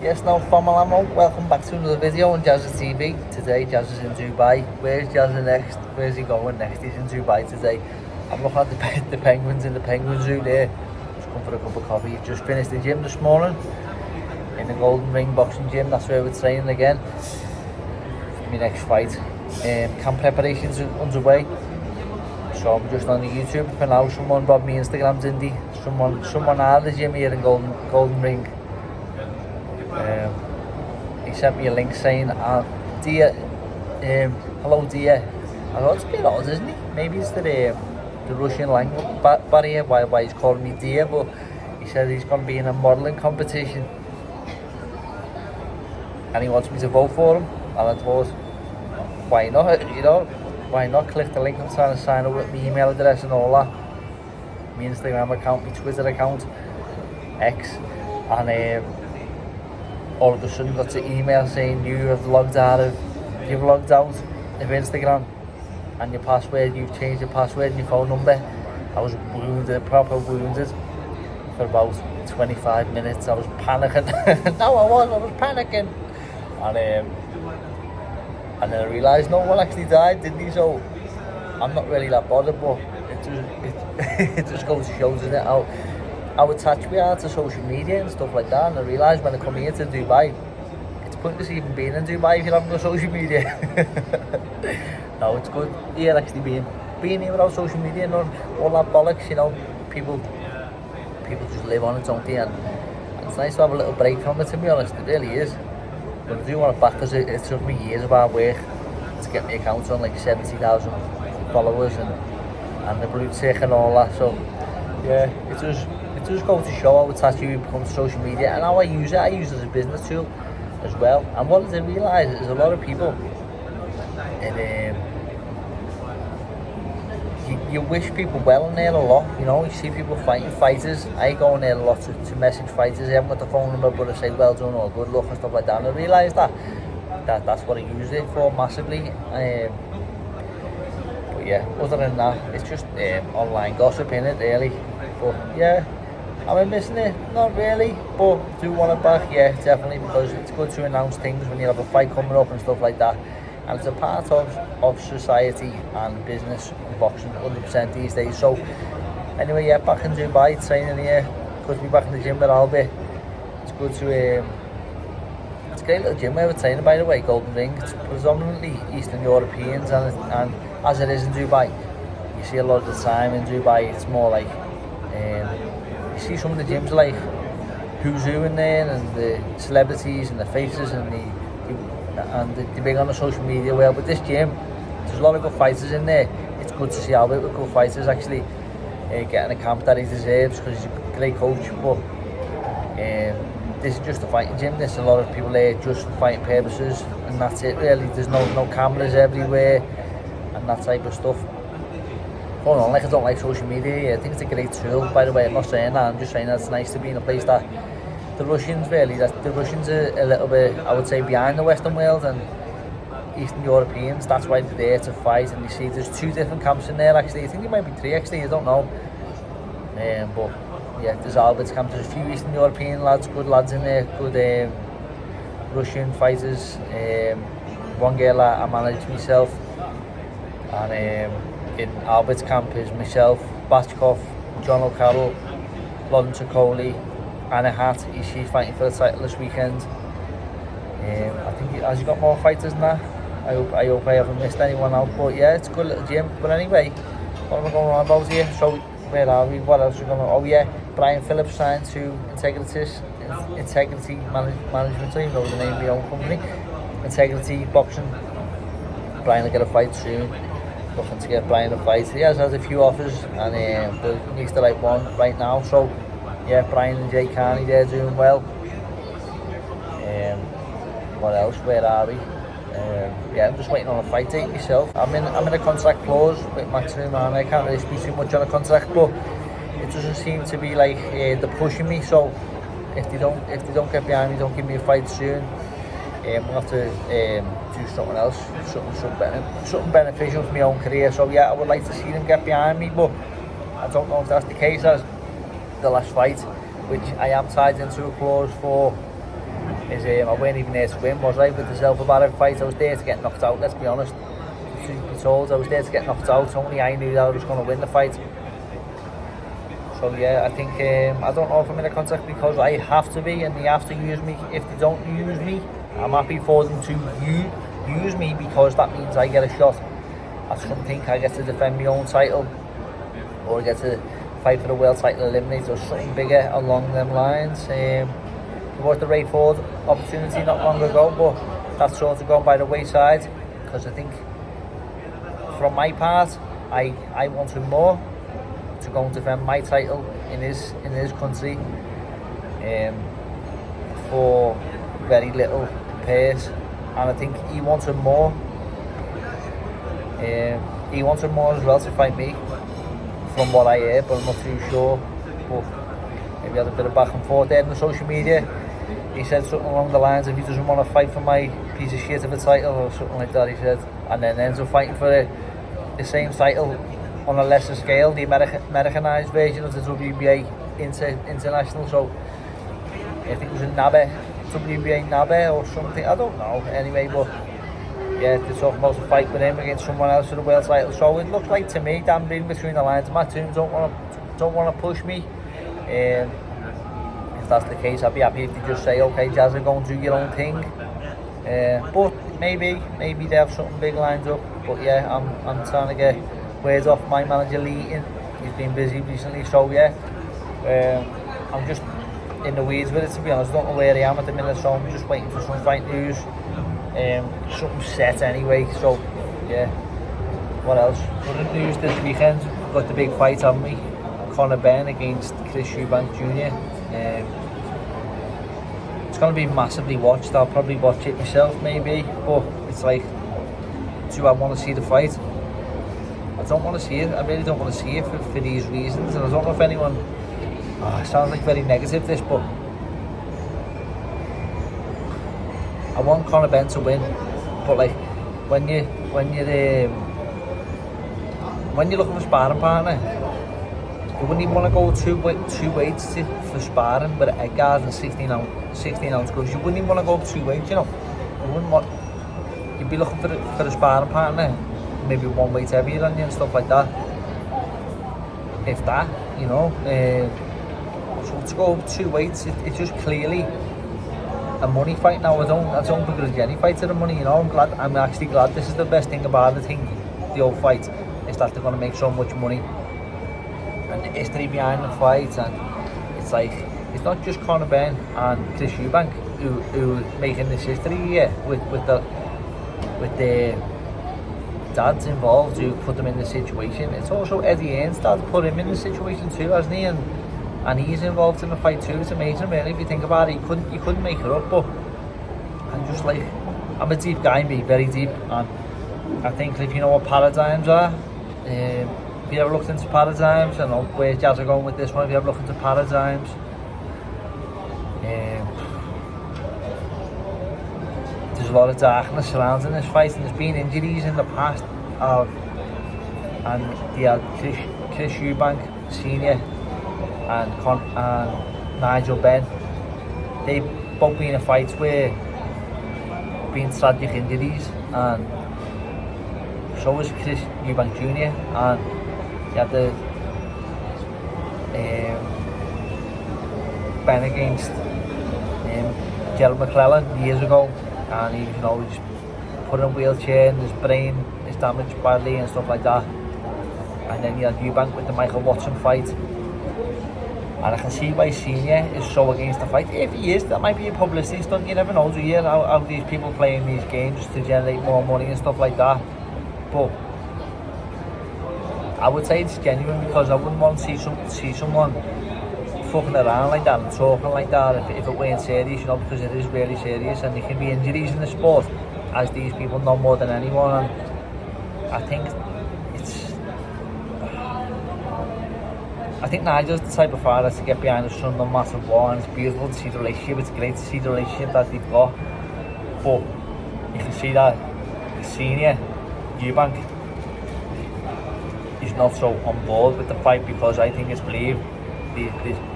Yes, now Famalamo, welcome back to another video on Jazz's TV. Today Jazz is in Dubai. Where's Jazz next? Where's he going next? He's in Dubai today. I'm looking at the penguins in the penguin zoo there. Just come for a cup of coffee. Just finished the gym this morning in the Golden Ring boxing gym. That's where we're training again for my next fight. Camp preparations are underway. So I'm just on the YouTube for now. Someone robbed me Instagram, Dindy. Someone out of the gym here in Golden Ring. He sent me a link saying, dear, hello dear. I thought it's a bit odd, isn't it? Maybe it's the Russian language barrier, why he's calling me dear, but he said he's going to be in a modelling competition and he wants me to vote for him, and I thought, why not, why not? Click the link. I'm trying to sign up with my email address and all that, my Instagram account, my Twitter account, X, and all of a sudden got an email saying you've logged out of Instagram and your password, you've changed your password and your phone number. I was wounded, proper wounded for about 25 minutes. I was panicking. No, I was panicking. And then I realised no one actually died, didn't he? So I'm not really that bothered, but it just goes to show, doesn't it, how attached we are to social media and stuff like that. And I realised when I come here to Dubai, it's pointless even being in Dubai if you haven't got social media. No, it's good here actually being here without social media and all that bollocks, people just live on it, don't they? And it's nice to have a little break from it, to be honest, it really is. But I do want it back because it took me years of hard work to get my account on like 70,000 followers and the blue tick and all that. So yeah, it does go to show how attached you become to social media and how I use it. I use it as a business tool as well. And what I did realise is a lot of people, and you wish people well in there a lot. You see people fighting fighters. I go in there a lot to message fighters. I haven't got the phone number, but I say well done or good luck and stuff like that. And I realised that's what I use it for massively. But yeah, other than that, it's just online gossip, innit, really. But yeah, am I missing it? Not really, but do want it back, yeah, definitely, because it's good to announce things when you have a fight coming up and stuff like that. And it's a part of society and business and boxing 100% these days. So anyway, yeah, back in Dubai, training here. Good to be back in the gym with Albert. It's good to it's a great little gym where we're training, by the way, Golden Ring. It's predominantly Eastern Europeans, and as it is in Dubai, you see a lot of the time in Dubai, it's more like you see some of the gyms like who's who in there, and the celebrities and the faces and the big on the social media world. But this gym, there's a lot of good fighters in there. It's good to see Albert with good fighters actually getting a camp that he deserves, because he's a great coach. But this is just a fighting gym. There's a lot of people there just for fighting purposes, and that's it really. There's no cameras everywhere and that type of stuff. Hold on, like I don't like social media. I think it's a great tool, by the way. I'm not saying that, I'm just saying that it's nice to be in a place that the Russians are a little bit, I would say, behind the Western world and Eastern Europeans. That's why they're there to fight. And you see there's 2 different camps in there actually. I think there might be 3 actually, I don't know. But yeah, there's Albert's camp, there's a few Eastern European lads, good lads in there, good Russian fighters. One girl I managed myself, and in Albert's camp is myself, Bachkov, John O'Carroll, London Tokoli, Anna Hatt. She's fighting for the title this weekend. I think has he got more fighters than that? I hope I haven't missed anyone out. But yeah, it's a good little gym. But anyway, what am I going on about here? So where are we? What else are we going on? Oh yeah, Brian Phillips signed to Integrity Management, even though the name of the own company, Integrity Boxing. Brian will get a fight soon. Looking to get Brian a fight. He has had a few offers, and he's the right one right now. So yeah, Brian and Jay Carney, they're doing well. What else? Where are we? Yeah, I'm just waiting on a fight date myself. I'm in a contract clause with Maximum, and I can't really speak too much on a contract, but it doesn't seem to be like they're pushing me. So if they don't get behind me, don't give me a fight soon, we'll have to do something else, something beneficial for my own career. So yeah, I would like to see them get behind me, but I don't know if that's the case. As the last fight, which I am tied into a clause for is I weren't even there to win, was I? With the Silva Barrett fight, I was there to get knocked out, let's be honest. Truth be told, I was there to get knocked out, only I knew that I was going to win the fight. So yeah, I think, I don't know if I'm in a contract because I have to be and they have to use me. If they don't use me, I'm happy for them to use me because that means I get a shot at something. I get to defend my own title or I get to fight for the world title eliminate or something bigger along them lines. It was the Ray Ford opportunity not long ago, but that's sort of gone by the wayside because I think from my part I wanted more to go and defend my title in his country for very little purse, and I think he wanted more. He wanted more as well to fight me, from what I heard, but I'm not too sure. But maybe had a bit of back and forth there on the social media. He said something along the lines of he doesn't want to fight for my piece of shit of a title or something like that, he said, and then ends up fighting for the same title on a lesser scale, the Americanized version of the WBA International. So I think it was a WBA NABE or something, I don't know. Anyway, but yeah, they're talking about a fight with him against someone else for the world title. So it looks like to me, Dan, reading between the lines, Matt Toons don't want to push me. If that's the case, I'd be happy if they just say, okay, Jazza, go and do your own thing. But maybe they have something big lined up. But yeah, I'm trying to get words off my manager Lee. He's been busy recently, so yeah, I'm just in the weeds with it, to be honest. I don't know where I am at the minute, so I'm just waiting for some fight news. Something set anyway, so yeah. What else? Other news this weekend, got the big fight on me. Benn against Eubank Jr. It's going to be massively watched. I'll probably watch it myself maybe, but it's like, do I want to see the fight? I don't want to see it. I really don't want to see it for these reasons, and I don't know if anyone, it sounds like very negative this, but I want Benn to win. But like when you're looking for a sparring partner, you wouldn't even want to go two weights for sparring with a guard and 16 ounce gloves. You wouldn't even want to go up 2 weights, you know. You'd be looking for a sparring partner, maybe 1 weight heavier than you and stuff like that. If that, you know. So to go up 2 weights, it's just clearly a money fight now. I don't begrudge any fight to the money, you know. I'm actually glad. This is the best thing about the old fight, is that they're going to make so much money. And the history behind the fight, and it's like, it's not just Benn and Eubank who making this history here with the dads involved who put them in the situation. It's also Eddie Hearn's dad put him in the situation too, hasn't he? And he's involved in the fight too. It's amazing, really, if you think about it. You couldn't make it up, but I'm just like, I'm a deep guy, me, very deep, and I think if you know what paradigms are, if you ever looked into paradigms, I know where Jazz are going with this one, if you ever looked into paradigms, there's a lot of darkness surrounding this fight, and there's been injuries in the past, and they had Chris Eubank Senior and Nigel Benn. They've both been in fights where been tragic injuries, and so was Chris Eubank Jr. and he had the Benn against Gerald McClellan years ago, and he, you know, just put in a wheelchair and his brain is damaged badly and stuff like that. And then you had Eubank with the Michael Watson fight, and I can see why Senior is so against the fight. If he is, that might be a publicity stunt. You never know, do you? How these people playing these games to generate more money and stuff like that. But I would say it's genuine, because I wouldn't want to see someone fucking around like that and talking like that if it weren't serious, you know, because it is really serious, and there can be injuries in the sport, as these people know more than anyone. And I think Nigel's the type of father to get behind his son no matter what, and it's beautiful to see the relationship. It's great to see the relationship that they've got, but you can see that the Senior Eubank is not so on board with the fight, because I think he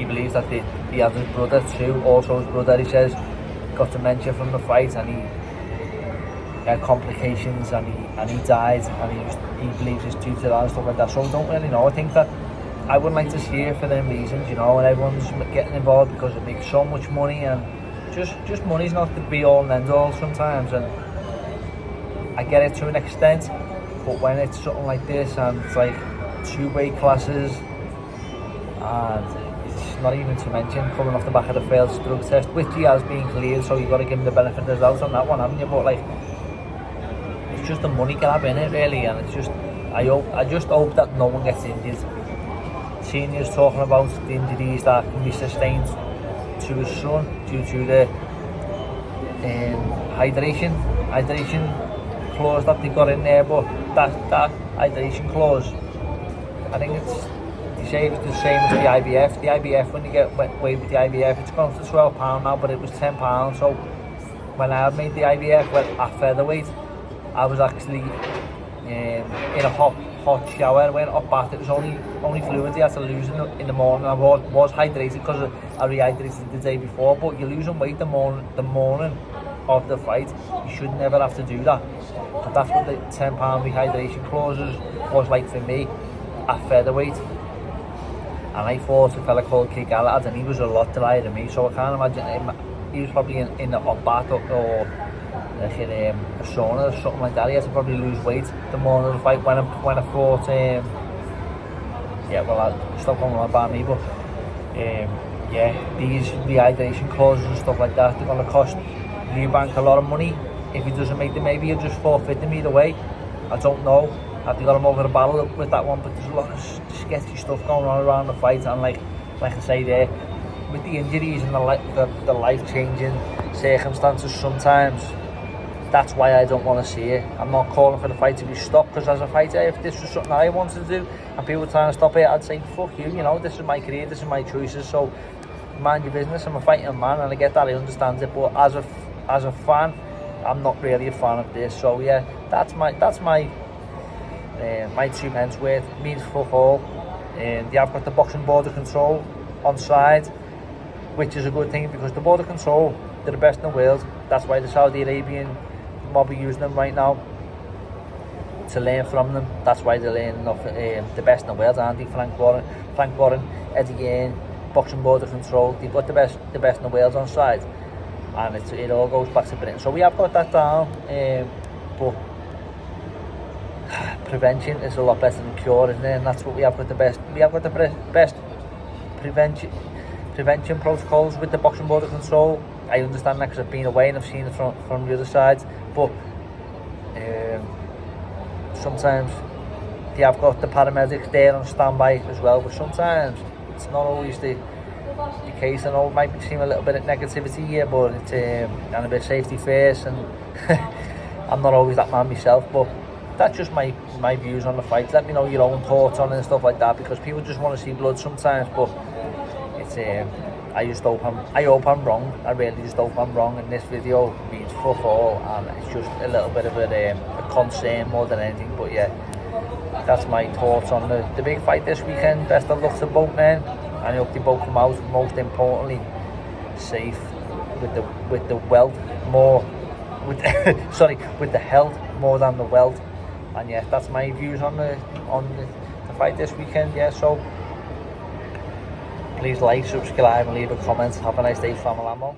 believes that he has his brother too, also his brother, he says, got dementia from the fight, and he had complications, and he died, and he believes it's due to that and stuff like that. So I don't really know. I think that I wouldn't like to see it for them reasons, you know, and everyone's getting involved because it makes so much money, and just money's not the be all and end all sometimes, and I get it to an extent, but when it's something like this and it's like 2 weight classes, and it's not even to mention coming off the back of the failed drug test, which he has been cleared, so you've got to give him the benefit of the doubt on that one, haven't you? But like, it's just the money grab in it really, and it's just, I just hope that no one gets injured. Senior's talking about the injuries that can be sustained to his son due to the hydration clause that they got in there, but that hydration clause, I think they say it's the same as the IBF. The IBF, when you get weight with the IBF, it's gone to £12 now, but it was £10. So when I made the IBF at featherweight, I was actually in a hot shower. I went up bath. It was only fluids you had to lose in the morning. I was hydrated because I rehydrated the day before, but you're losing weight the morning of the fight. You should never have to do that. But that's what the £10 rehydration clauses was like for me at featherweight. And I fought a fella called Kid Galahad, and he was a lot drier than me, so I can't imagine him. He was probably in a hot bath or like in a sauna or something like that. He had to probably lose weight the morning of the fight when I fought. Stop going on about me, but these rehydration clauses and stuff like that, they're going to cost Eubank a lot of money. If he doesn't make them, maybe he'll just forfeit them either way. I don't know. Have they got him over the barrel with that one? But there's a lot of sketchy stuff going on around the fight, and like I say there, with the injuries and the life-changing circumstances sometimes, that's why I don't want to see it. I'm not calling for the fight to be stopped, because as a fighter, if this was something I wanted to do and people were trying to stop it, I'd say fuck you, you know, this is my career, this is my choices, so mind your business. I'm a fighting man, and I get that, I understand it, but as a fan, I'm not really a fan of this. So yeah, that's my 2 pence worth. Means fuck all. They have got the boxing border control on side, which is a good thing, because the border control, they're the best in the world. That's why the Saudi Arabian mob are using them right now to learn from them. That's why they're learning off the best in the world, aren't they? Frank Warren, Eddie Hearn, boxing border control. They've got the best in the world on side, and it all goes back to Britain. So we have got that down, but prevention is a lot better than cure, isn't it? And that's what we have got the best. We have got the best prevention protocols with the boxing border control. I understand that because I've been away and I've seen it from the other side, but sometimes they have got the paramedics there on standby as well, but sometimes it's not always the case. I know it might seem a little bit of negativity here, but it's and a bit of safety first, and I'm not always that man myself, but that's just my views on the fight. Let me know your own thoughts on it and stuff like that, because people just want to see blood sometimes, but it's I hope I'm wrong. I really just hope I'm wrong, and this video means fuck all, and it's just a little bit of a concern more than anything. But yeah, that's my thoughts on the big fight this weekend. Best of luck to both men, and I hope they both come out, most importantly, safe, with the wealth more, with the health more than the wealth. And yeah, that's my views on the fight this weekend. Yeah, so please like, subscribe and leave a comment. Have a nice day, Family Ammo.